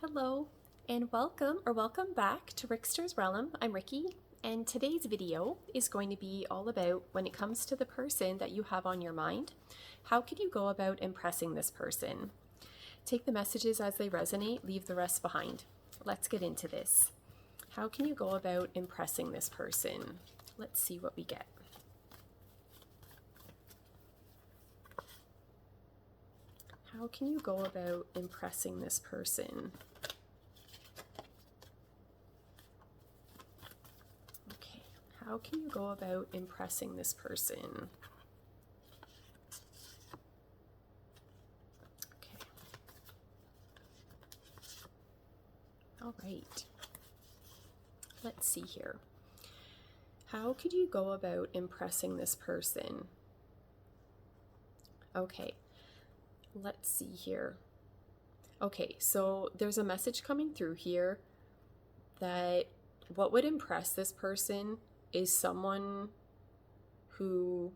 Hello and welcome back to Rikster's Realm. I'm Ricky, and today's video is going to be all about when it comes to the person that you have on your mind, how could you go about impressing this person? Take the messages as they resonate, leave the rest behind. Let's get into this. How can you go about impressing this person? Let's see what we get. How can you go about impressing this person? Okay, how can you go about impressing this person? Okay. All right. Let's see here. How could you go about impressing this person? Okay. Let's see here. Okay, so there's a message coming through here that what would impress this person is someone who,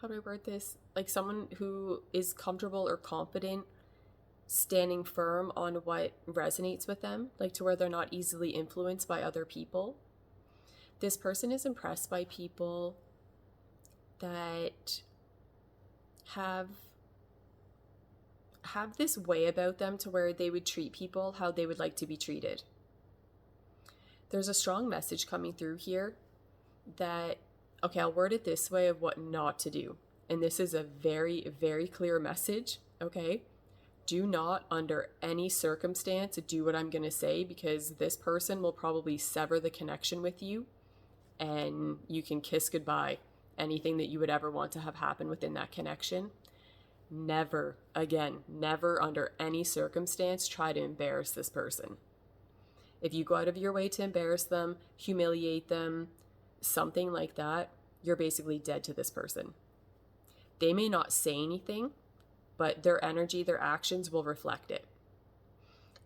how do I word this? Like someone who is comfortable or confident standing firm on what resonates with them, like to where they're not easily influenced by other people. This person is impressed by people that have this way about them to where they would treat people how they would like to be treated. There's a strong message coming through here that, okay, I'll word it this way of what not to do. And this is a very, very clear message, okay? Do not, under any circumstance, do what I'm going to say, because this person will probably sever the connection with you and you can kiss goodbye anything that you would ever want to have happen within that connection. Never, again, never under any circumstance try to embarrass this person. If you go out of your way to embarrass them, humiliate them, something like that, you're basically dead to this person. They may not say anything, but their energy, their actions will reflect it.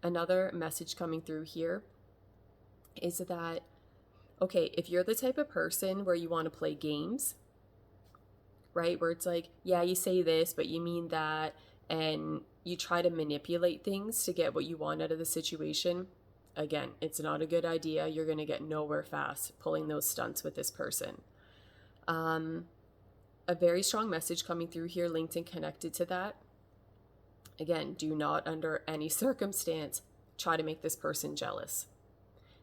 Another message coming through here is that, okay, if you're the type of person where you want to play games, right? Where it's like, yeah, you say this, but you mean that, and you try to manipulate things to get what you want out of the situation. Again, it's not a good idea. You're going to get nowhere fast pulling those stunts with this person. A very strong message coming through here linked and connected to that. Again, do not under any circumstance try to make this person jealous.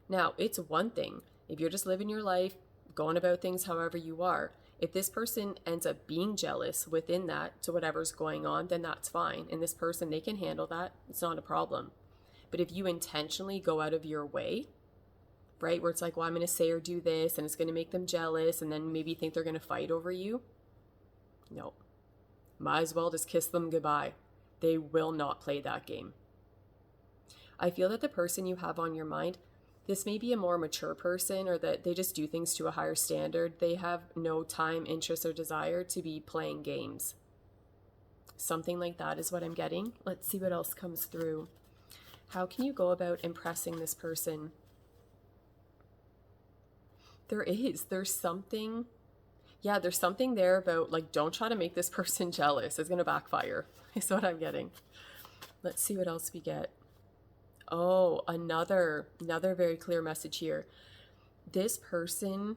Now, it's one thing if you're just living your life, going about things however you are. If this person ends up being jealous within that to whatever's going on, then that's fine. And this person, they can handle that. It's not a problem. But if you intentionally go out of your way, right, where it's like, well, I'm going to say or do this and it's going to make them jealous and then maybe think they're going to fight over you. No. Might as well just kiss them goodbye. They will not play that game. I feel that the person you have on your mind, this may be a more mature person, or that they just do things to a higher standard. They have no time, interest, or desire to be playing games. Something like that is what I'm getting. Let's see what else comes through. How can you go about impressing this person? There's something there about, like, don't try to make this person jealous. It's going to backfire, is what I'm getting. Let's see what else we get. Oh, another very clear message here. This person,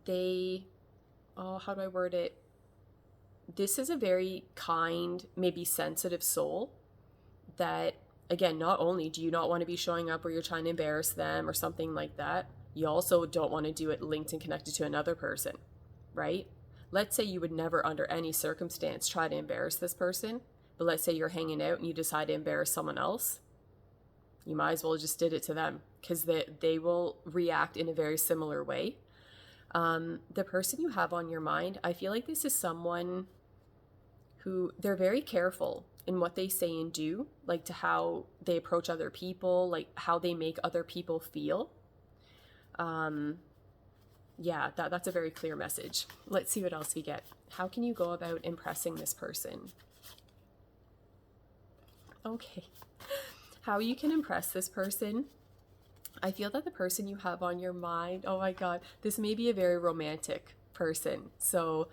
how do I word it? This is a very kind, maybe sensitive soul that, again, not only do you not want to be showing up where you're trying to embarrass them or something like that, you also don't want to do it linked and connected to another person, right? Let's say you would never under any circumstance try to embarrass this person, but let's say you're hanging out and you decide to embarrass someone else. You might as well just did it to them, because they will react in a very similar way. The person you have on your mind, I feel like this is someone who, they're very careful in what they say and do, like to how they approach other people, like how they make other people feel. Yeah, that's a very clear message. Let's see what else we get. How can you go about impressing this person? Okay. How you can impress this person. I feel that the person you have on your mind, oh my God, this may be a very romantic person. So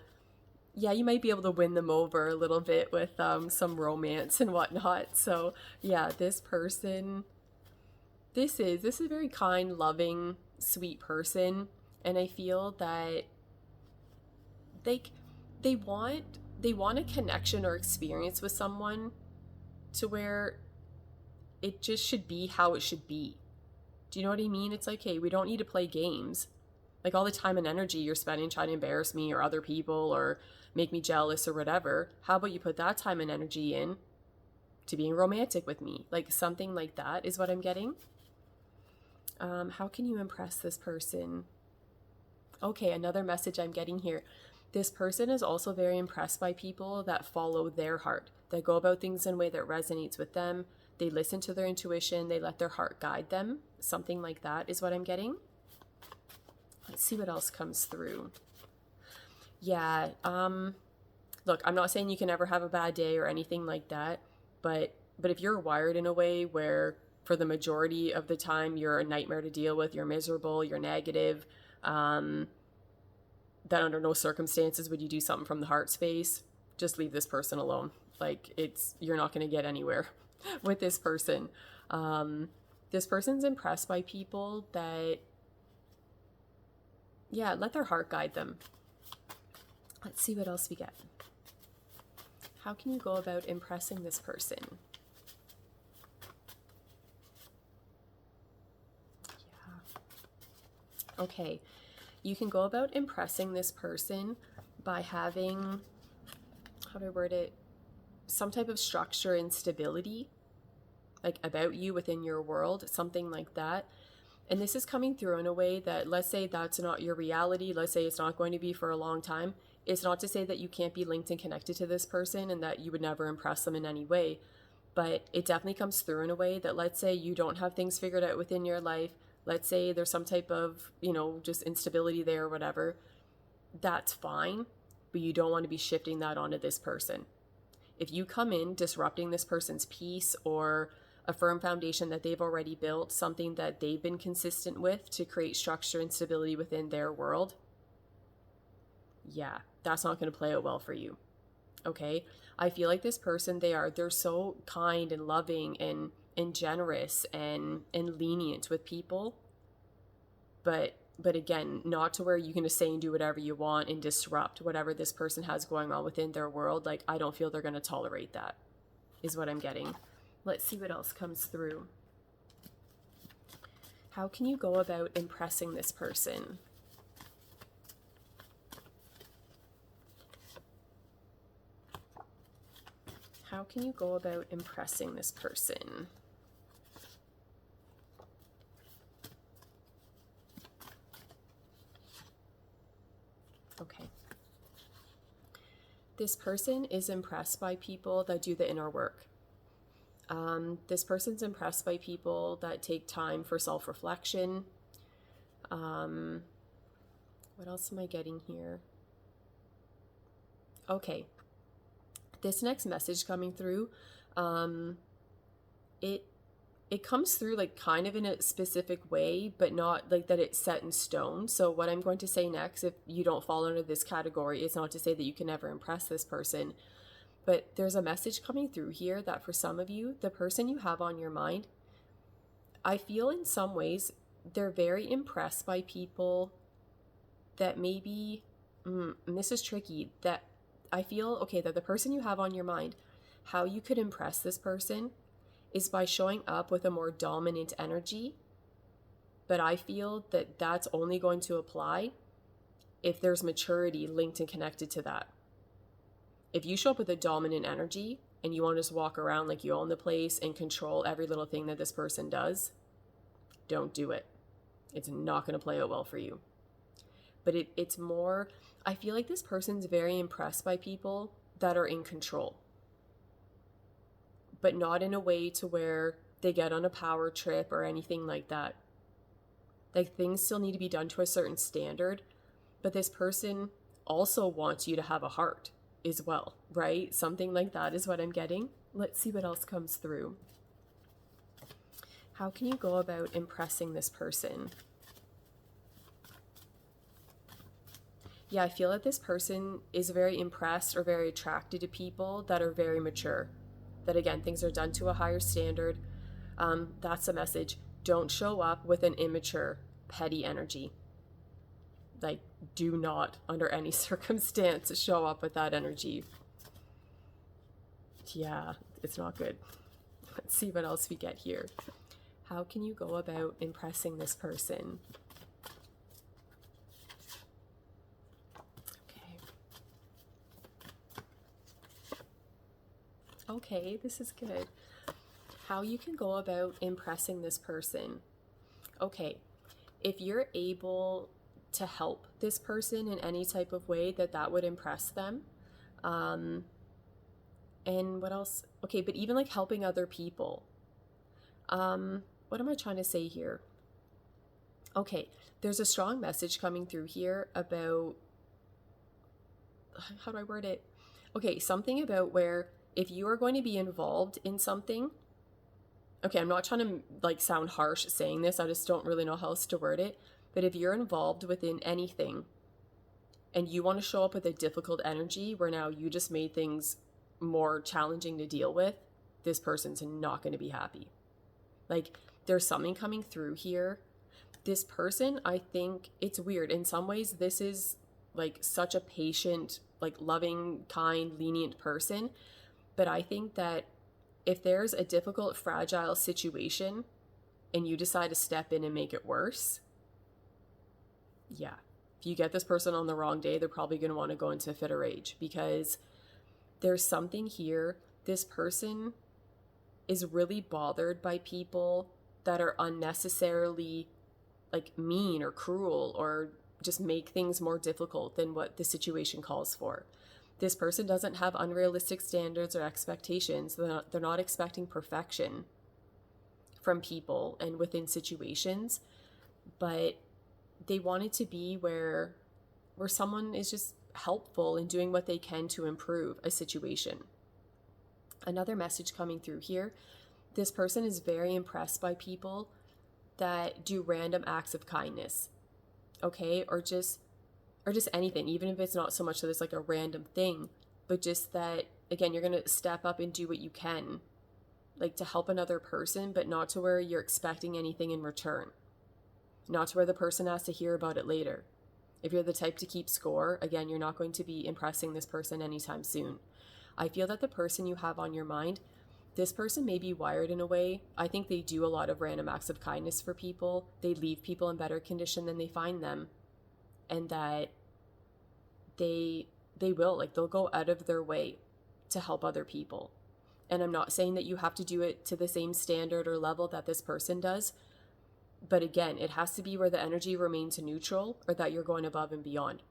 yeah, you might be able to win them over a little bit with some romance and whatnot. So yeah, this person, this is a very kind, loving, sweet person, and I feel that they they want they want a connection or experience with someone to where it just should be how it should be. Do you know what I mean? It's like, hey, we don't need to play games. Like all the time and energy you're spending trying to embarrass me or other people or make me jealous or whatever. How about you put that time and energy in to being romantic with me? Like something like that is what I'm getting. How can you impress this person? Okay, another message I'm getting here. This person is also very impressed by people that follow their heart, that go about things in a way that resonates with them. They listen to their intuition. They let their heart guide them. Something like that is what I'm getting. Let's see what else comes through. Yeah, look, I'm not saying you can never have a bad day or anything like that, but if you're wired in a way where for the majority of the time you're a nightmare to deal with, you're miserable, you're negative, that under no circumstances would you do something from the heart space, just leave this person alone. Like you're not going to get anywhere with this person. This person's impressed by people that, yeah, let their heart guide them. Let's see what else we get. How can you go about impressing this person? Yeah. Okay. You can go about impressing this person by having, how do I word it, some type of structure and stability, like about you within your world, something like that. And this is coming through in a way that, let's say that's not your reality, let's say it's not going to be for a long time. It's not to say that you can't be linked and connected to this person and that you would never impress them in any way, but it definitely comes through in a way that, let's say you don't have things figured out within your life. Let's say there's some type of, just instability there or whatever. That's fine, but you don't want to be shifting that onto this person. If you come in disrupting this person's peace or a firm foundation that they've already built, something that they've been consistent with to create structure and stability within their world, yeah, that's not going to play out well for you. Okay? I feel like this person, they're so kind and loving and generous and lenient with people, but again, not to where you can just say and do whatever you want and disrupt whatever this person has going on within their world. Like, I don't feel they're going to tolerate that, is what I'm getting. Let's see what else comes through. How can you go about impressing this person? How can you go about impressing this person? Okay. This person is impressed by people that do the inner work. This person's impressed by people that take time for self-reflection. What else am I getting here? Okay. This next message coming through, it comes through like kind of in a specific way, but not like that it's set in stone. So what I'm going to say next, if you don't fall under this category, it's not to say that you can never impress this person, but there's a message coming through here that for some of you, the person you have on your mind, I feel in some ways they're very impressed by people that maybe, and this is tricky, that I feel, okay, that the person you have on your mind, how you could impress this person is by showing up with a more dominant energy. But I feel that that's only going to apply if there's maturity linked and connected to that. If you show up with a dominant energy and you want to just walk around like you own the place and control every little thing that this person does, don't do it. It's not going to play out well for you. But it's more, I feel like this person's very impressed by people that are in control, but not in a way to where they get on a power trip or anything like that. Like, things still need to be done to a certain standard, but this person also wants you to have a heart as well, right? Something like that is what I'm getting. Let's see what else comes through. How can you go about impressing this person? Yeah, I feel that this person is very impressed or very attracted to people that are very mature. That, again, things are done to a higher standard. That's a message. don't show up with an immature, petty energy. Like, do not, under any circumstance, show up with that energy. Yeah, it's not good. Let's see what else we get here. How can you go about impressing this person? Okay, this is good. How you can go about impressing this person. Okay, if you're able to help this person in any type of way that would impress them. And what else? Okay, but even like helping other people. What am I trying to say here? Okay, there's a strong message coming through here about, how do I word it? Okay, something about where if you are going to be involved in something, okay, I'm not trying to like sound harsh saying this, I just don't really know how else to word it, but if you're involved within anything and you want to show up with a difficult energy where now you just made things more challenging to deal with, this person's not going to be happy. Like, there's something coming through here. This person, I think it's weird. In some ways, this is like such a patient, like loving, kind, lenient person. But I think that if there's a difficult, fragile situation and you decide to step in and make it worse, yeah, if you get this person on the wrong day, they're probably going to want to go into a fit of rage, because there's something here. This person is really bothered by people that are unnecessarily like mean or cruel or just make things more difficult than what the situation calls for. This person doesn't have unrealistic standards or expectations. They're not expecting perfection from people and within situations, but they want it to be where someone is just helpful in doing what they can to improve a situation. Another message coming through here, this person is very impressed by people that do random acts of kindness, okay? Or just anything, even if it's not so much that it's like a random thing, but just that, again, you're going to step up and do what you can, like to help another person, but not to where you're expecting anything in return. Not to where the person has to hear about it later. If you're the type to keep score, again, you're not going to be impressing this person anytime soon. I feel that the person you have on your mind, this person may be wired in a way. I think they do a lot of random acts of kindness for people. They leave people in better condition than they find them. And that they will, like, they'll go out of their way to help other people. And I'm not saying that you have to do it to the same standard or level that this person does. But again, it has to be where the energy remains neutral or that you're going above and beyond.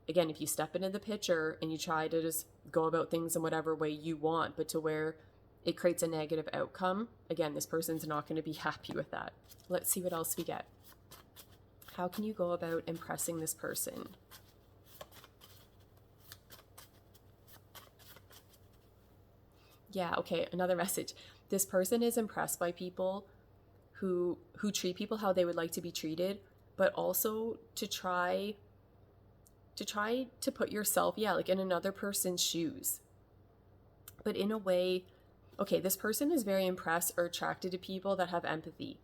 Again, if you step into the picture and you try to just go about things in whatever way you want, but to where it creates a negative outcome, again, this person's not going to be happy with that. Let's see what else we get. How can you go about impressing this person? Yeah, okay, another message. This person is impressed by people who treat people how they would like to be treated, but also to try to put yourself, like in another person's shoes. But in a way, okay, this person is very impressed or attracted to people that have empathy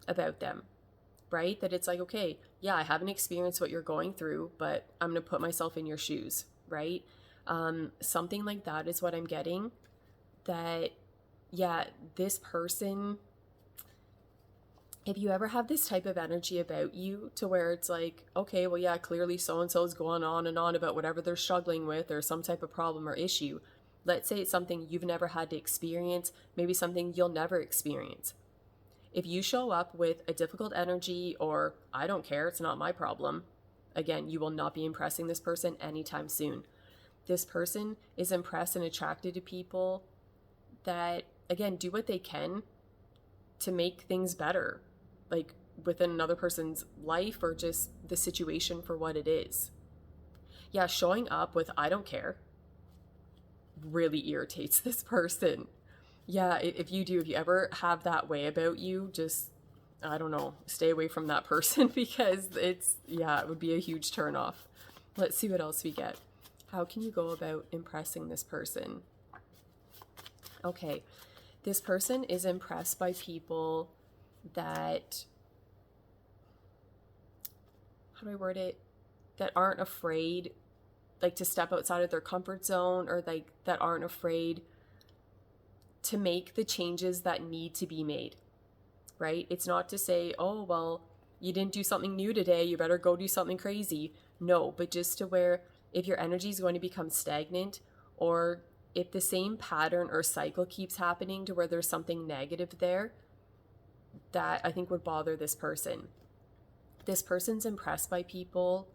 about them, right? That it's like, okay, yeah, I haven't experienced what you're going through, but I'm going to put myself in your shoes, right? Something like that is what I'm getting. That, yeah, this person, if you ever have this type of energy about you to where it's like, okay, well, yeah, clearly so-and-so is going on and on about whatever they're struggling with or some type of problem or issue. Let's say it's something you've never had to experience, maybe something you'll never experience. If you show up with a difficult energy or I don't care, it's not my problem, again, you will not be impressing this person anytime soon. This person is impressed and attracted to people that, again, do what they can to make things better, like within another person's life or just the situation for what it is. Yeah, showing up with I don't care really irritates this person. Yeah, if you ever have that way about you, just, I don't know, stay away from that person because it would be a huge turnoff. Let's see what else we get. How can you go about impressing this person? Okay, this person is impressed by people that, how do I word it? That aren't afraid, like, to step outside of their comfort zone, or like that aren't afraid to make the changes that need to be made, right? It's not to say, oh, well, you didn't do something new today, you better go do something crazy. No, but just to where if your energy is going to become stagnant, or if the same pattern or cycle keeps happening to where there's something negative there, that I think would bother this person. This person's impressed by people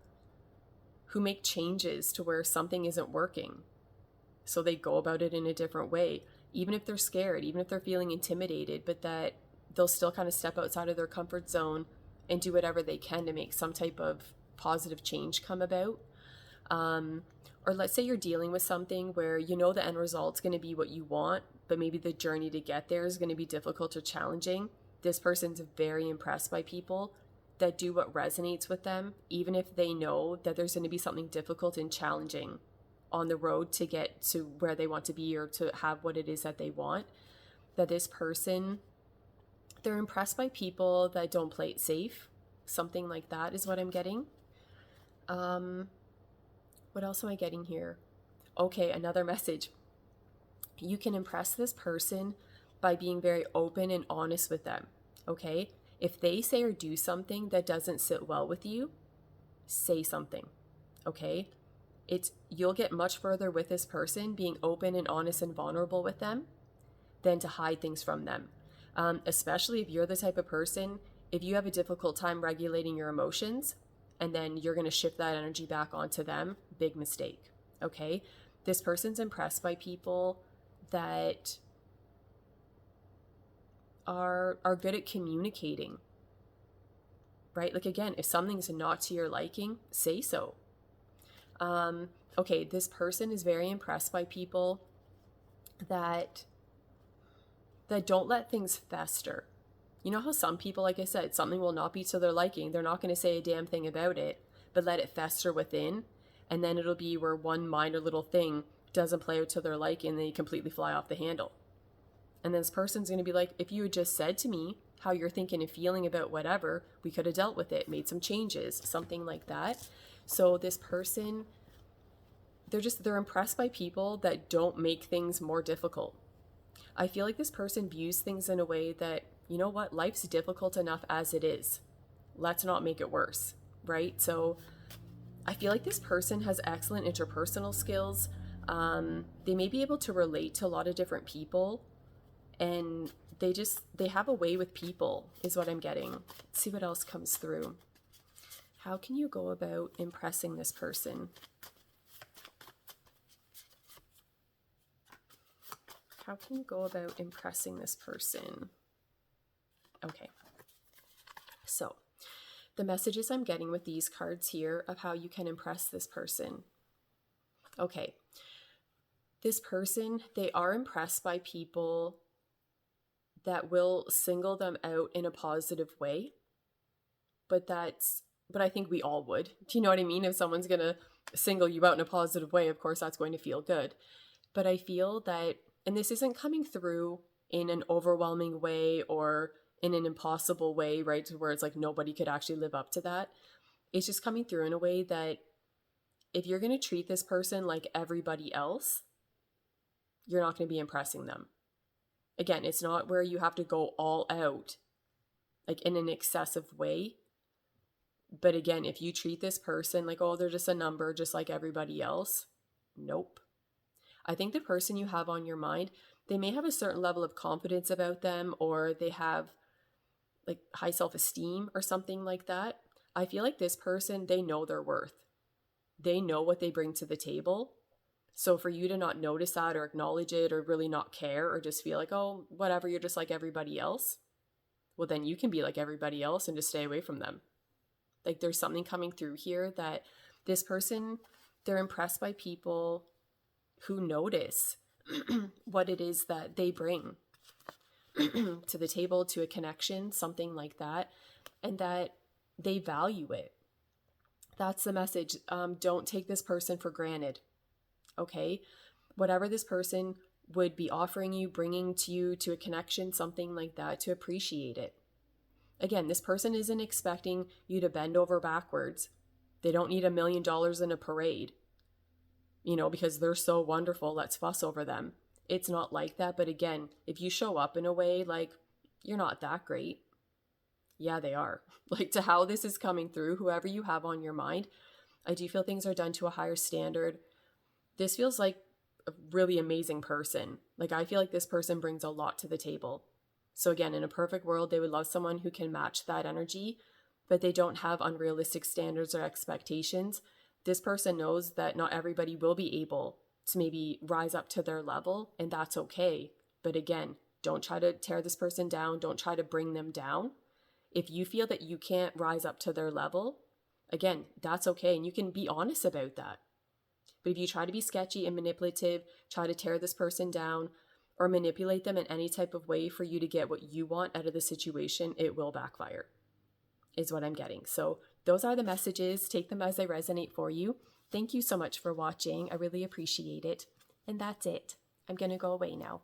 who make changes to where something isn't working. So they go about it in a different way, even if they're scared, even if they're feeling intimidated, but that they'll still kind of step outside of their comfort zone and do whatever they can to make some type of positive change come about. Or let's say you're dealing with something where you know the end result's going to be what you want, but maybe the journey to get there is going to be difficult or challenging. This person's very impressed by people that do what resonates with them, even if they know that there's going to be something difficult and challenging on the road to get to where they want to be or to have what it is that they want. That this person, they're impressed by people that don't play it safe. Something like that is what I'm getting. What else am I getting here? Okay, another message. You can impress this person by being very open and honest with them, okay? If they say or do something that doesn't sit well with you, say something, okay? You'll get much further with this person being open and honest and vulnerable with them than to hide things from them. Especially if you're the type of person, if you have a difficult time regulating your emotions and then you're going to shift that energy back onto them, big mistake, okay? This person's impressed by people that are good at communicating, right? Like, again, if something's not to your liking, say so. Okay, this person is very impressed by people that don't let things fester. You know how some people, like I said, something will not be to their liking. They're not going to say a damn thing about it, but let it fester within. And then it'll be where one minor little thing doesn't play out to their liking and they completely fly off the handle. And this person's going to be like, if you had just said to me how you're thinking and feeling about whatever, we could have dealt with it, made some changes, something like that. So this person, they're impressed by people that don't make things more difficult. I feel like this person views things in a way that, you know what, life's difficult enough as it is. Let's not make it worse, right? So I feel like this person has excellent interpersonal skills. They may be able to relate to a lot of different people, and they have a way with people is what I'm getting. Let's see what else comes through. How can you go about impressing this person? How can you go about impressing this person? Okay. So the messages I'm getting with these cards here of how you can impress this person. Okay. This person, they are impressed by people that will single them out in a positive way. But I think we all would. Do you know what I mean? If someone's going to single you out in a positive way, of course, that's going to feel good. But I feel that, and this isn't coming through in an overwhelming way or in an impossible way, right? To where it's like nobody could actually live up to that. It's just coming through in a way that if you're going to treat this person like everybody else, you're not going to be impressing them. Again, it's not where you have to go all out, like in an excessive way. But again, if you treat this person like, oh, they're just a number, just like everybody else, nope. I think the person you have on your mind, they may have a certain level of confidence about them, or they have like high self-esteem or something like that. I feel like this person, they know their worth. They know what they bring to the table. So for you to not notice that or acknowledge it or really not care or just feel like, oh, whatever, you're just like everybody else, well, then you can be like everybody else and just stay away from them. Like there's something coming through here that this person, they're impressed by people who notice what it is that they bring to the table, to a connection, something like that, and that they value it. That's the message. Don't take this person for granted. Okay? Whatever this person would be offering you, bringing to you, to a connection, something like that, to appreciate it. Again, this person isn't expecting you to bend over backwards. They don't need $1 million in a parade, because they're so wonderful. Let's fuss over them. It's not like that. But again, if you show up in a way like you're not that great, yeah, they are. Like, to how this is coming through, whoever you have on your mind, I do feel things are done to a higher standard. This feels like a really amazing person. Like, I feel like this person brings a lot to the table. So again, in a perfect world, they would love someone who can match that energy, but they don't have unrealistic standards or expectations. This person knows that not everybody will be able to maybe rise up to their level, and that's okay. But again, don't try to tear this person down. Don't try to bring them down. If you feel that you can't rise up to their level, again, that's okay. And you can be honest about that. But if you try to be sketchy and manipulative, try to tear this person down, or manipulate them in any type of way for you to get what you want out of the situation, it will backfire, is what I'm getting. So those are the messages. Take them as they resonate for you. Thank you so much for watching. I really appreciate it. And that's it. I'm going to go away now.